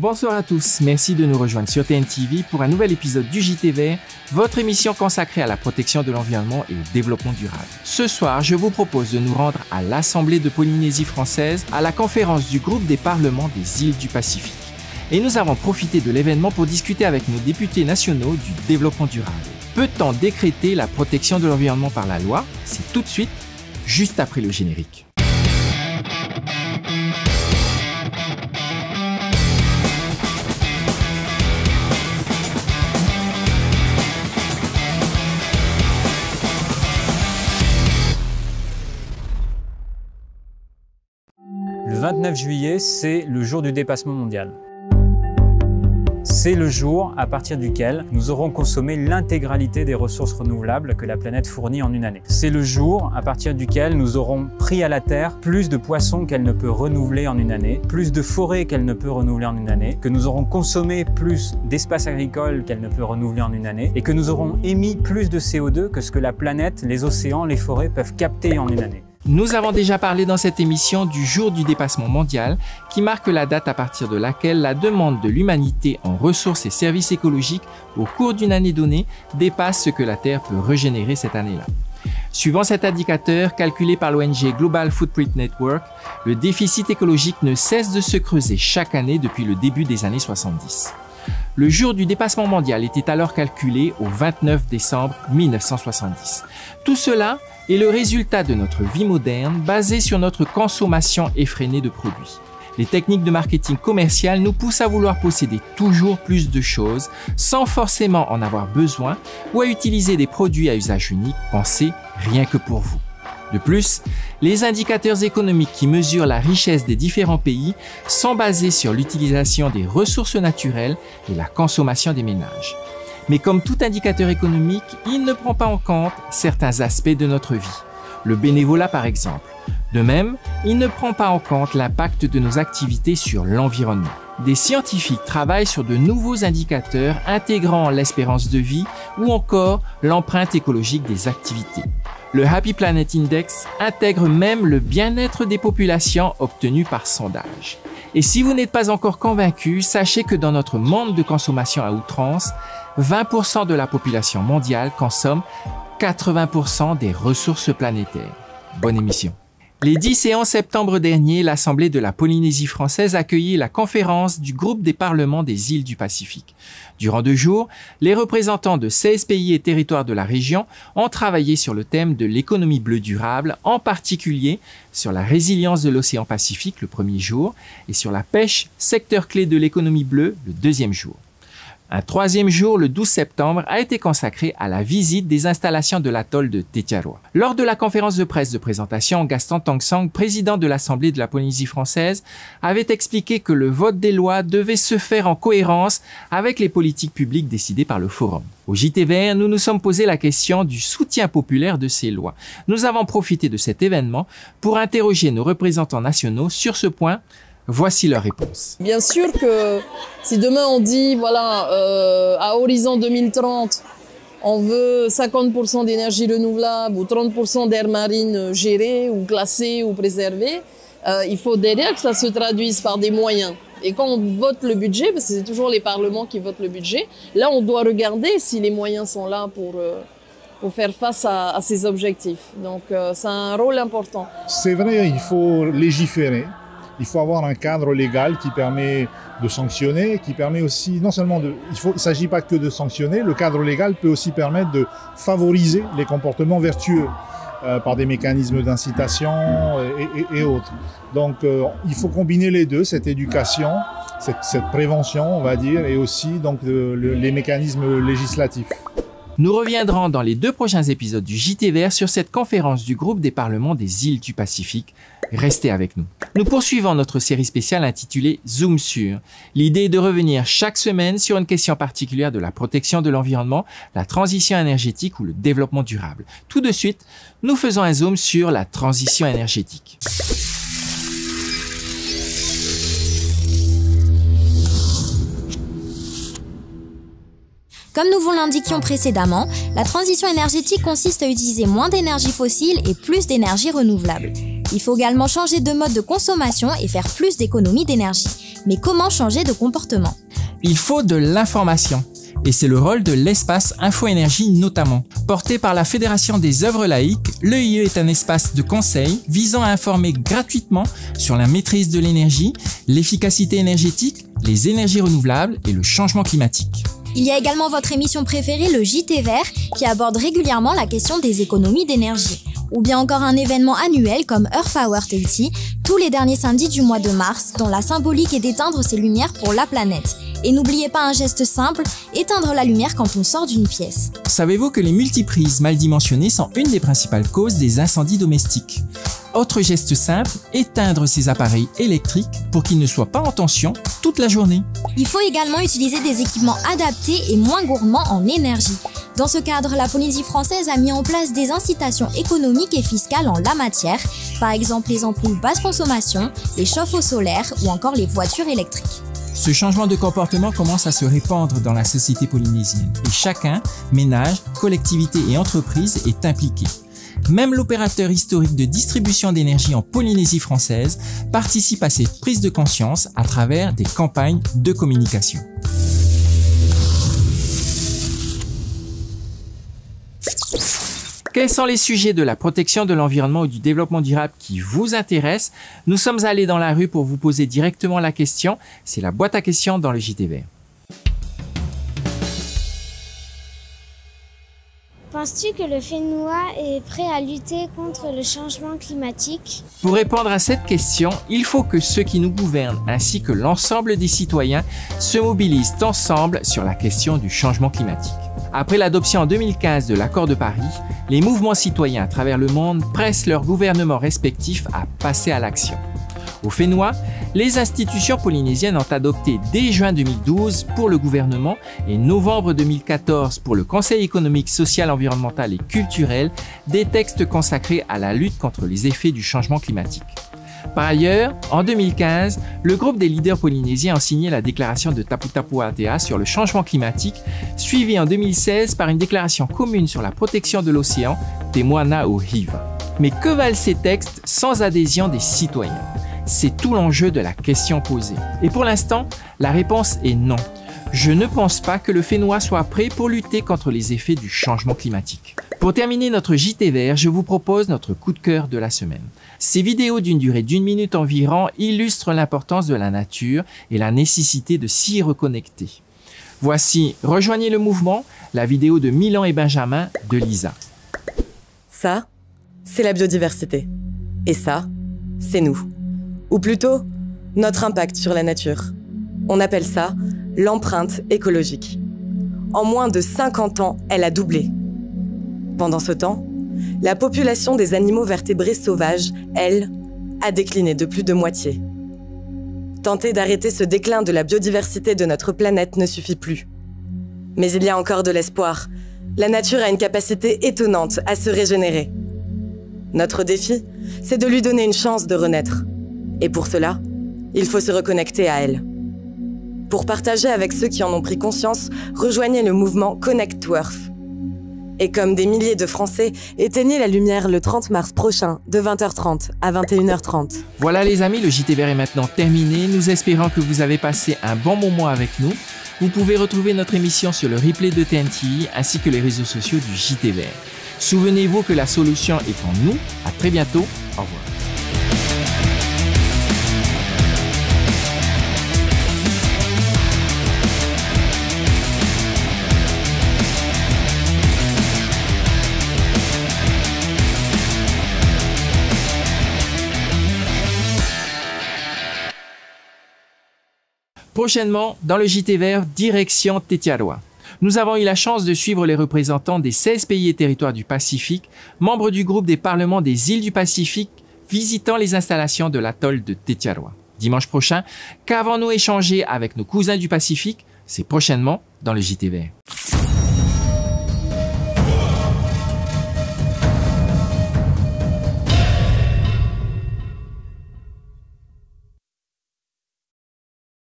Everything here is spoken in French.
Bonsoir à tous, merci de nous rejoindre sur TNTV pour un nouvel épisode du JT Vert, votre émission consacrée à la protection de l'environnement et au développement durable. Ce soir, je vous propose de nous rendre à l'Assemblée de Polynésie française, à la conférence du groupe des parlements des îles du Pacifique. Et nous avons profité de l'événement pour discuter avec nos députés nationaux du développement durable. Peut-on décréter la protection de l'environnement par la loi? C'est tout de suite, juste après le générique. Le 29 juillet, c'est le jour du dépassement mondial. C'est le jour à partir duquel nous aurons consommé l'intégralité des ressources renouvelables que la planète fournit en une année. C'est le jour à partir duquel nous aurons pris à la Terre plus de poissons qu'elle ne peut renouveler en une année, plus de forêts qu'elle ne peut renouveler en une année, que nous aurons consommé plus d'espaces agricoles qu'elle ne peut renouveler en une année, et que nous aurons émis plus de CO2 que ce que la planète, les océans, les forêts peuvent capter en une année. Nous avons déjà parlé dans cette émission du jour du dépassement mondial qui marque la date à partir de laquelle la demande de l'humanité en ressources et services écologiques au cours d'une année donnée dépasse ce que la Terre peut régénérer cette année-là. Suivant cet indicateur calculé par l'ONG Global Footprint Network, le déficit écologique ne cesse de se creuser chaque année depuis le début des années 70. Le jour du dépassement mondial était alors calculé au 29 décembre 1970. Tout cela est le résultat de notre vie moderne basée sur notre consommation effrénée de produits. Les techniques de marketing commercial nous poussent à vouloir posséder toujours plus de choses sans forcément en avoir besoin ou à utiliser des produits à usage unique pensés rien que pour vous. De plus, les indicateurs économiques qui mesurent la richesse des différents pays sont basés sur l'utilisation des ressources naturelles et la consommation des ménages. Mais comme tout indicateur économique, il ne prend pas en compte certains aspects de notre vie. Le bénévolat par exemple. De même, il ne prend pas en compte l'impact de nos activités sur l'environnement. Des scientifiques travaillent sur de nouveaux indicateurs intégrant l'espérance de vie ou encore l'empreinte écologique des activités. Le Happy Planet Index intègre même le bien-être des populations obtenu par sondage. Et si vous n'êtes pas encore convaincu, sachez que dans notre monde de consommation à outrance, 20% de la population mondiale consomme 80% des ressources planétaires. Bonne émission. Les 10 et 11 septembre dernier, l'Assemblée de la Polynésie française accueillit la conférence du groupe des parlements des îles du Pacifique. Durant 2 jours, les représentants de 16 pays et territoires de la région ont travaillé sur le thème de l'économie bleue durable, en particulier sur la résilience de l'océan Pacifique le premier jour et sur la pêche, secteur clé de l'économie bleue, le deuxième jour. Un troisième jour, le 12 septembre, a été consacré à la visite des installations de l'atoll de Tetiaroa. Lors de la conférence de presse de présentation, Gaston Tong-Sang, président de l'Assemblée de la Polynésie française, avait expliqué que le vote des lois devait se faire en cohérence avec les politiques publiques décidées par le Forum. Au JT Vert, nous nous sommes posé la question du soutien populaire de ces lois. Nous avons profité de cet événement pour interroger nos représentants nationaux sur ce point. Voici leur réponse. Bien sûr que si demain on dit, voilà, à horizon 2030, on veut 50% d'énergie renouvelable ou 30% d'air marine gérée ou classée ou préservée, il faut derrière que ça se traduise par des moyens. Et quand on vote le budget, parce que c'est toujours les parlements qui votent le budget, là on doit regarder si les moyens sont là pour faire face à ces objectifs. Donc c'est un rôle important. C'est vrai, il faut légiférer. Il faut avoir un cadre légal qui permet de sanctionner, qui permet aussi, non seulement de... Il ne s'agit pas que de sanctionner, le cadre légal peut aussi permettre de favoriser les comportements vertueux par des mécanismes d'incitation et autres. Donc il faut combiner les deux, cette éducation, cette prévention, on va dire, et aussi donc, les mécanismes législatifs. Nous reviendrons dans les 2 prochains épisodes du JT Vert sur cette conférence du groupe des parlements des îles du Pacifique. Restez avec nous. Nous poursuivons notre série spéciale intitulée Zoom sur. L'idée est de revenir chaque semaine sur une question particulière de la protection de l'environnement, la transition énergétique ou le développement durable. Tout de suite, nous faisons un zoom sur la transition énergétique. Comme nous vous l'indiquions précédemment, la transition énergétique consiste à utiliser moins d'énergie fossile et plus d'énergie renouvelable. Il faut également changer de mode de consommation et faire plus d'économies d'énergie. Mais comment changer de comportement? Il faut de l'information. Et c'est le rôle de l'espace Info-Énergie notamment. Porté par la Fédération des œuvres laïques, l'EIE est un espace de conseil visant à informer gratuitement sur la maîtrise de l'énergie, l'efficacité énergétique, les énergies renouvelables et le changement climatique. Il y a également votre émission préférée, le JT Vert, qui aborde régulièrement la question des économies d'énergie. Ou bien encore un événement annuel comme Earth Hour Tahiti, tous les derniers samedis du mois de mars, dont la symbolique est d'éteindre ses lumières pour la planète. Et n'oubliez pas un geste simple, éteindre la lumière quand on sort d'une pièce. Savez-vous que les multiprises mal dimensionnées sont une des principales causes des incendies domestiques? Autre geste simple, éteindre ces appareils électriques pour qu'ils ne soient pas en tension toute la journée. Il faut également utiliser des équipements adaptés et moins gourmands en énergie. Dans ce cadre, la Polynésie française a mis en place des incitations économiques et fiscales en la matière, par exemple les ampoules basse consommation, les chauffe-eau solaires ou encore les voitures électriques. Ce changement de comportement commence à se répandre dans la société polynésienne et chacun, ménage, collectivité et entreprise, est impliqué. Même l'opérateur historique de distribution d'énergie en Polynésie française participe à cette prise de conscience à travers des campagnes de communication. Quels sont les sujets de la protection de l'environnement ou du développement durable qui vous intéressent? Nous sommes allés dans la rue pour vous poser directement la question. C'est la boîte à questions dans le JT Vert. Penses-tu que le FENUA est prêt à lutter contre le changement climatique? Pour répondre à cette question, il faut que ceux qui nous gouvernent ainsi que l'ensemble des citoyens se mobilisent ensemble sur la question du changement climatique. Après l'adoption en 2015 de l'accord de Paris, les mouvements citoyens à travers le monde pressent leurs gouvernements respectifs à passer à l'action. Au FENUA, les institutions polynésiennes ont adopté dès juin 2012 pour le gouvernement et novembre 2014 pour le Conseil économique, social, environnemental et culturel des textes consacrés à la lutte contre les effets du changement climatique. Par ailleurs, en 2015, le groupe des leaders polynésiens a signé la déclaration de Tapu Tapu Atea sur le changement climatique, suivie en 2016 par une déclaration commune sur la protection de l'océan, Te Moana o Hiva. Mais que valent ces textes sans adhésion des citoyens? C'est tout l'enjeu de la question posée. Et pour l'instant, la réponse est non. Je ne pense pas que le FENUA soit prêt pour lutter contre les effets du changement climatique. Pour terminer notre JT Vert, je vous propose notre coup de cœur de la semaine. Ces vidéos d'une durée d'1 minute environ illustrent l'importance de la nature et la nécessité de s'y reconnecter. Voici Rejoignez le mouvement, la vidéo de Milan et Benjamin de Lisa. Ça, c'est la biodiversité. Et ça, c'est nous. Ou plutôt, notre impact sur la nature. On appelle ça l'empreinte écologique. En moins de 50 ans, elle a doublé. Pendant ce temps, la population des animaux vertébrés sauvages, elle, a décliné de plus de moitié. Tenter d'arrêter ce déclin de la biodiversité de notre planète ne suffit plus. Mais il y a encore de l'espoir. La nature a une capacité étonnante à se régénérer. Notre défi, c'est de lui donner une chance de renaître. Et pour cela, il faut se reconnecter à elle. Pour partager avec ceux qui en ont pris conscience, rejoignez le mouvement Connect to Earth. Et comme des milliers de Français, éteignez la lumière le 30 mars prochain, de 20h30 à 21h30. Voilà les amis, le JT Vert est maintenant terminé. Nous espérons que vous avez passé un bon moment avec nous. Vous pouvez retrouver notre émission sur le replay de TNTI ainsi que les réseaux sociaux du JT Vert. Souvenez-vous que la solution est en nous. À très bientôt. Au revoir. Prochainement, dans le JT Vert, direction Tetiaroa. Nous avons eu la chance de suivre les représentants des 16 pays et territoires du Pacifique, membres du groupe des parlements des îles du Pacifique, visitant les installations de l'atoll de Tetiaroa. Dimanche prochain, qu'avons-nous échangé avec nos cousins du Pacifique? C'est prochainement dans le JT Vert.